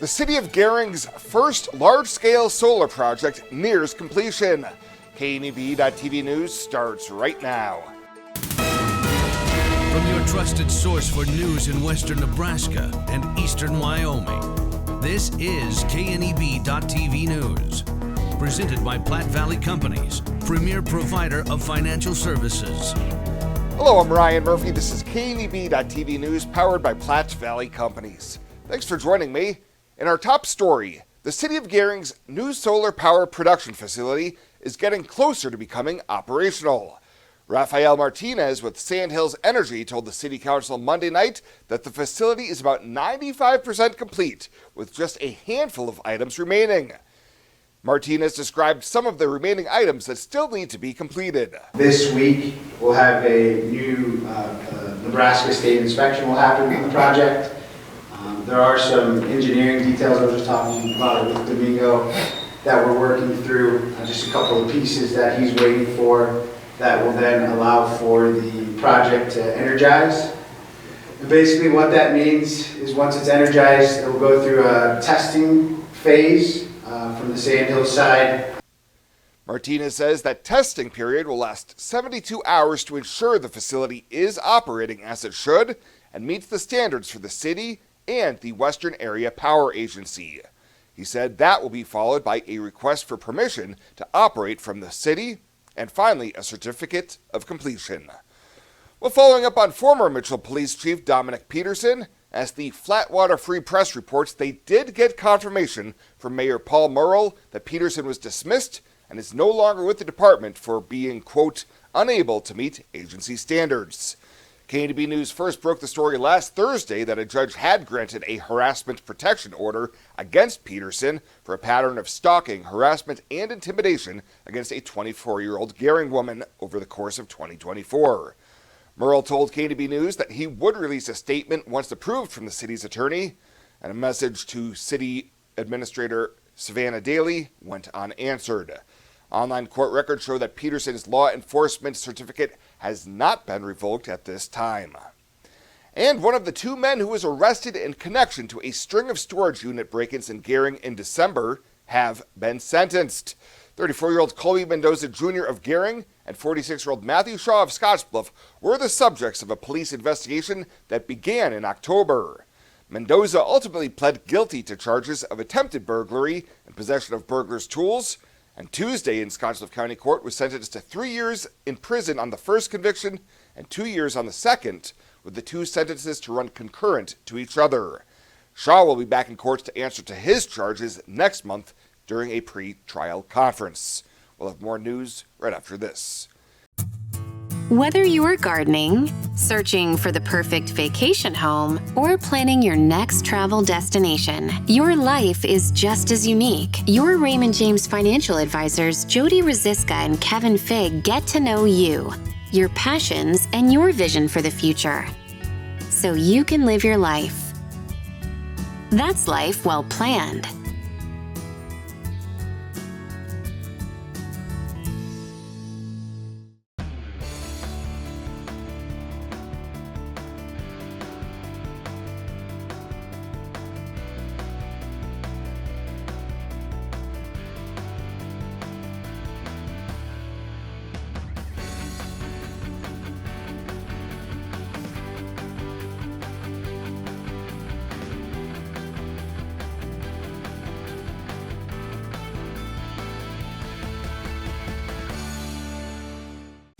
The city of Gering's first large-scale solar project nears completion. KNEB.TV News starts right now. From your trusted source for news in western Nebraska and eastern Wyoming, this is KNEB.TV News. Presented by Platte Valley Companies, premier provider of financial services. Hello, I'm Ryan Murphy. This is KNEB.TV News powered by Platte Valley Companies. Thanks for joining me. In our top story, the city of Gering's new solar power production facility is getting closer to becoming operational. Rafael Martinez with Sandhills Energy told the city council Monday night that the facility is about 95% complete, with just a handful of items remaining. Martinez described some of the remaining items that still need to be completed. This week, we'll have a new Nebraska state inspection will happen on the project. There are some engineering details I was just talking about with Domingo that we're working through, just a couple of pieces that he's waiting for that will then allow for the project to energize. And basically what that means is once it's energized, it will go through a testing phase from the Sandhills side. Martinez says that testing period will last 72 hours to ensure the facility is operating as it should and meets the standards for the city and the Western Area Power Agency. He said that will be followed by a request for permission to operate from the city and finally a certificate of completion. Well, following up on former Mitchell Police Chief Dominic Peterson, as the Flatwater Free Press reports, they did get confirmation from Mayor Paul Murrell that Peterson was dismissed and is no longer with the department for being, quote, unable to meet agency standards. KNEB News first broke the story last Thursday that a judge had granted a harassment protection order against Peterson for a pattern of stalking, harassment, and intimidation against a 24-year-old Gering woman over the course of 2024. Murrell told KNEB News that he would release a statement once approved from the city's attorney, and a message to City Administrator Savannah Daly went unanswered. Online court records show that Peterson's law enforcement certificate has not been revoked at this time. And one of the two men who was arrested in connection to a string of storage unit break-ins in Gering in December have been sentenced. 34-year-old Colby Mendoza Jr. of Gering and 46-year-old Matthew Shaw of Scottsbluff were the subjects of a police investigation that began in October. Mendoza ultimately pled guilty to charges of attempted burglary and possession of burglar's tools, and Tuesday in Scottsbluff County Court was sentenced to 3 years in prison on the first conviction and 2 years on the second, with the two sentences to run concurrent to each other. Shaw will be back in court to answer to his charges next month during a pre-trial conference. We'll have more news right after this. Whether you're gardening, searching for the perfect vacation home, or planning your next travel destination, your life is just as unique. Your Raymond James financial advisors, Jody Rosiska and Kevin Figg, get to know you, your passions, and your vision for the future, so you can live your life. That's life well planned.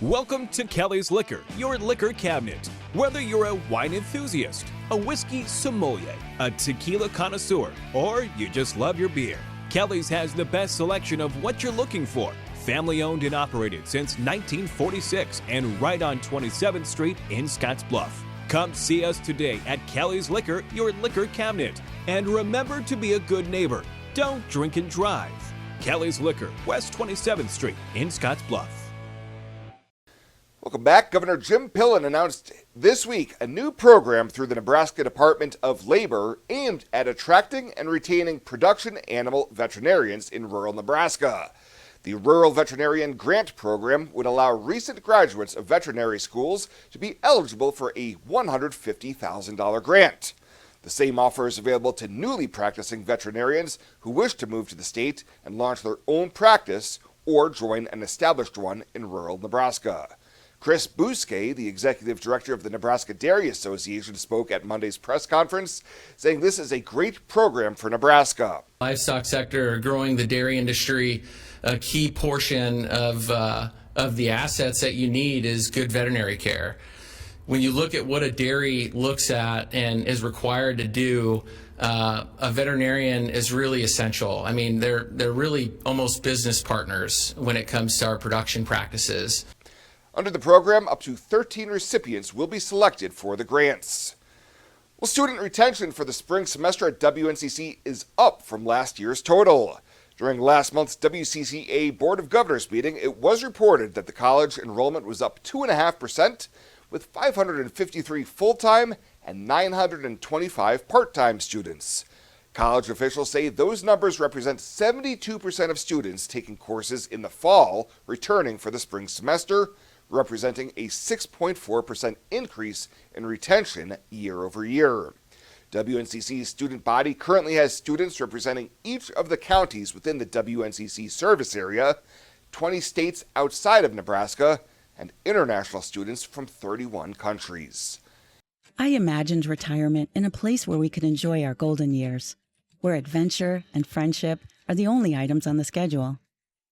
Welcome to Kelly's Liquor, your liquor cabinet. Whether you're a wine enthusiast, a whiskey sommelier, a tequila connoisseur, or you just love your beer, Kelly's has the best selection of what you're looking for. Family owned and operated since 1946 and right on 27th Street in Scottsbluff. Come see us today at Kelly's Liquor, your liquor cabinet. And remember to be a good neighbor. Don't drink and drive. Kelly's Liquor, West 27th Street in Scottsbluff. Welcome back. Governor Jim Pillen announced this week a new program through the Nebraska Department of Labor aimed at attracting and retaining production animal veterinarians in rural Nebraska. The Rural Veterinarian Grant Program would allow recent graduates of veterinary schools to be eligible for a $150,000 grant. The same offer is available to newly practicing veterinarians who wish to move to the state and launch their own practice or join an established one in rural Nebraska. Chris Bousquet, the executive director of the Nebraska Dairy Association, spoke at Monday's press conference, saying this is a great program for Nebraska. Livestock sector, growing the dairy industry, a key portion of the assets that you need is good veterinary care. When you look at what a dairy looks at and is required to do, a veterinarian is really essential. I mean, they're really almost business partners when it comes to our production practices. Under the program, up to 13 recipients will be selected for the grants. Well, student retention for the spring semester at WNCC is up from last year's total. During last month's WCCA Board of Governors meeting, it was reported that the college enrollment was up 2.5%, with 553 full-time and 925 part-time students. College officials say those numbers represent 72% of students taking courses in the fall returning for the spring semester, representing a 6.4% increase in retention year over year. WNCC's student body currently has students representing each of the counties within the WNCC service area, 20 states outside of Nebraska, and international students from 31 countries. I imagined retirement in a place where we could enjoy our golden years, where adventure and friendship are the only items on the schedule.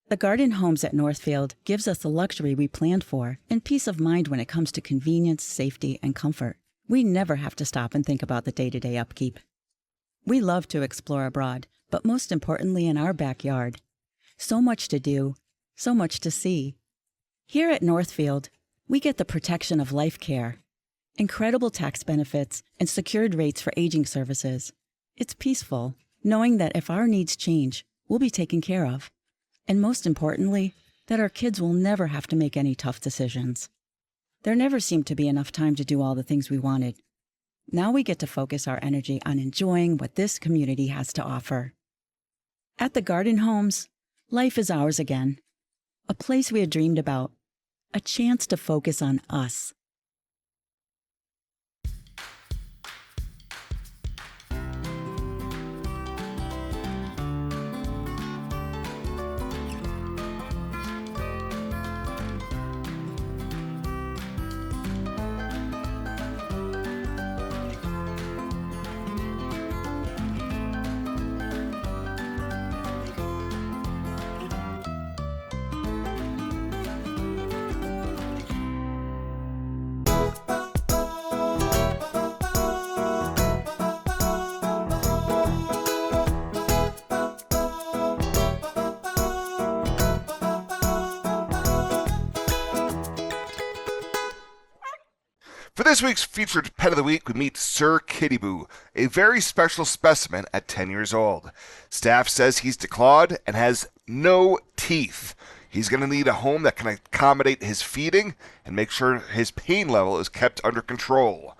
The Garden Homes at Northfield gives us the luxury we planned for and peace of mind when it comes to convenience, safety, and comfort. We never have to stop and think about the day-to-day upkeep. We love to explore abroad, but most importantly in our backyard. So much to do, so much to see. Here at Northfield, we get the protection of life care, incredible tax benefits, and secured rates for aging services. It's peaceful, knowing that if our needs change, we'll be taken care of. And most importantly, that our kids will never have to make any tough decisions. There never seemed to be enough time to do all the things we wanted. Now we get to focus our energy on enjoying what this community has to offer. At the Garden Homes, life is ours again. A place we had dreamed about. A chance to focus on us. For this week's featured Pet of the Week, we meet Sir Kitty Boo, a very special specimen at 10 years old. Staff says he's declawed and has no teeth. He's going to need a home that can accommodate his feeding and make sure his pain level is kept under control.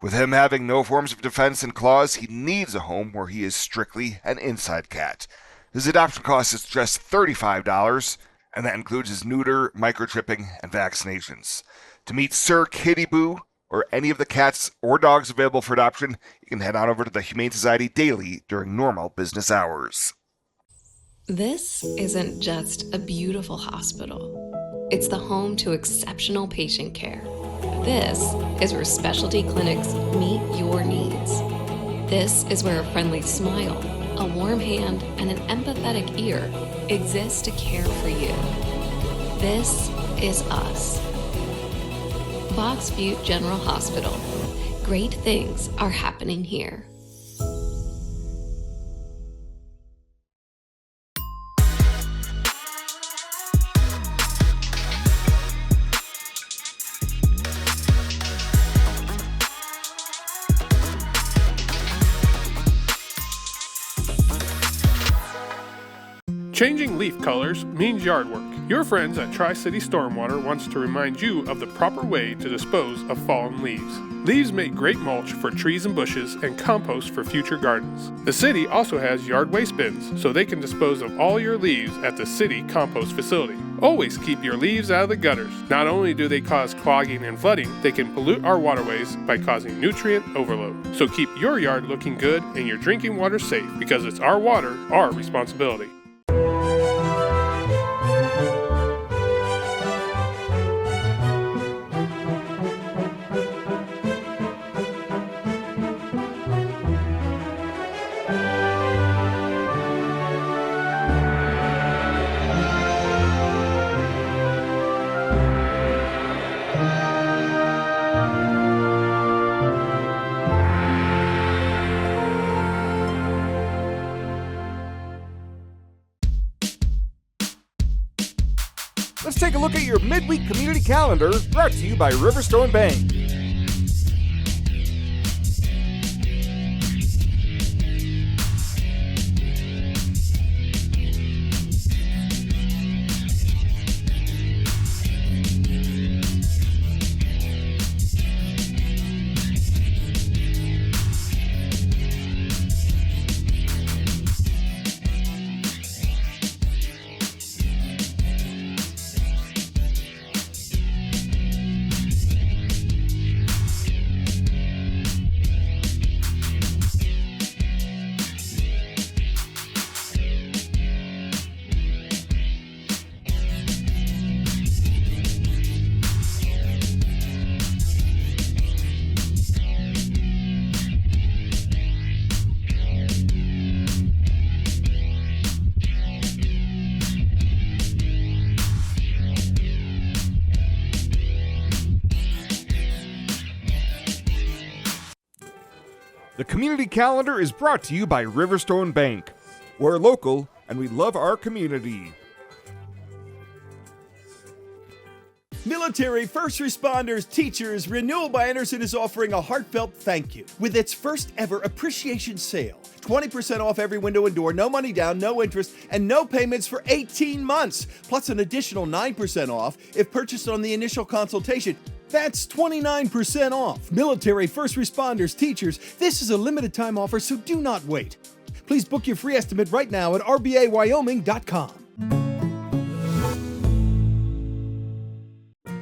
With him having no forms of defense and claws, he needs a home where he is strictly an inside cat. His adoption cost is just $35, and that includes his neuter, microchipping, and vaccinations. To meet Sir Kitty Boo, or any of the cats or dogs available for adoption, you can head on over to the Humane Society daily during normal business hours. This isn't just a beautiful hospital. It's the home to exceptional patient care. This is where specialty clinics meet your needs. This is where a friendly smile, a warm hand, and an empathetic ear exist to care for you. This is us. Fox Butte General Hospital. Great things are happening here. Changing leaf colors means yard work. Your friends at Tri-City Stormwater wants to remind you of the proper way to dispose of fallen leaves. Leaves make great mulch for trees and bushes and compost for future gardens. The city also has yard waste bins, so they can dispose of all your leaves at the city compost facility. Always keep your leaves out of the gutters. Not only do they cause clogging and flooding, they can pollute our waterways by causing nutrient overload. So keep your yard looking good and your drinking water safe, because it's our water, our responsibility. Let's take a look at your midweek community calendar, brought to you by Riverstone Bank. The community calendar is brought to you by Riverstone Bank. We're local and we love our community. Military, first responders, teachers, Renewal by Andersen is offering a heartfelt thank you with its first ever appreciation sale. 20% off every window and door, no money down, no interest, and no payments for 18 months. Plus an additional 9% off if purchased on the initial consultation. That's 29% off. Military, first responders, teachers, this is a limited time offer, so do not wait. Please book your free estimate right now at rbawyoming.com.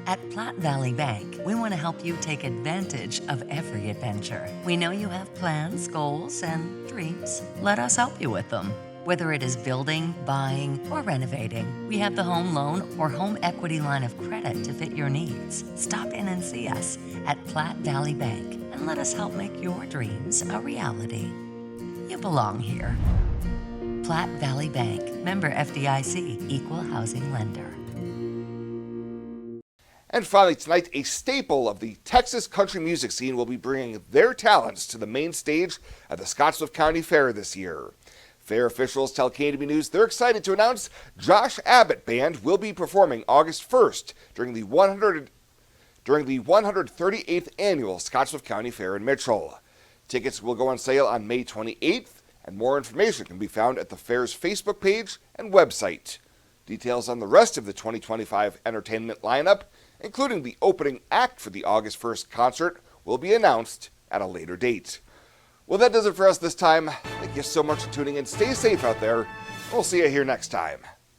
At Platte Valley Bank, we want to help you take advantage of every adventure. We know you have plans, goals, and dreams. Let us help you with them. Whether it is building, buying, or renovating, we have the home loan or home equity line of credit to fit your needs. Stop in and see us at Platte Valley Bank and let us help make your dreams a reality. You belong here. Platte Valley Bank, member FDIC, equal housing lender. And finally tonight, a staple of the Texas country music scene will be bringing their talents to the main stage at the Scottsbluff County Fair this year. Fair officials tell KNB News they're excited to announce Josh Abbott Band will be performing August 1st during the 138th annual Scottsbluff County Fair in Mitchell. Tickets will go on sale on May 28th, and more information can be found at the fair's Facebook page and website. Details on the rest of the 2025 entertainment lineup, including the opening act for the August 1st concert, will be announced at a later date. Well, that does it for us this time. Thank you so much for tuning in. Stay safe out there. We'll see you here next time.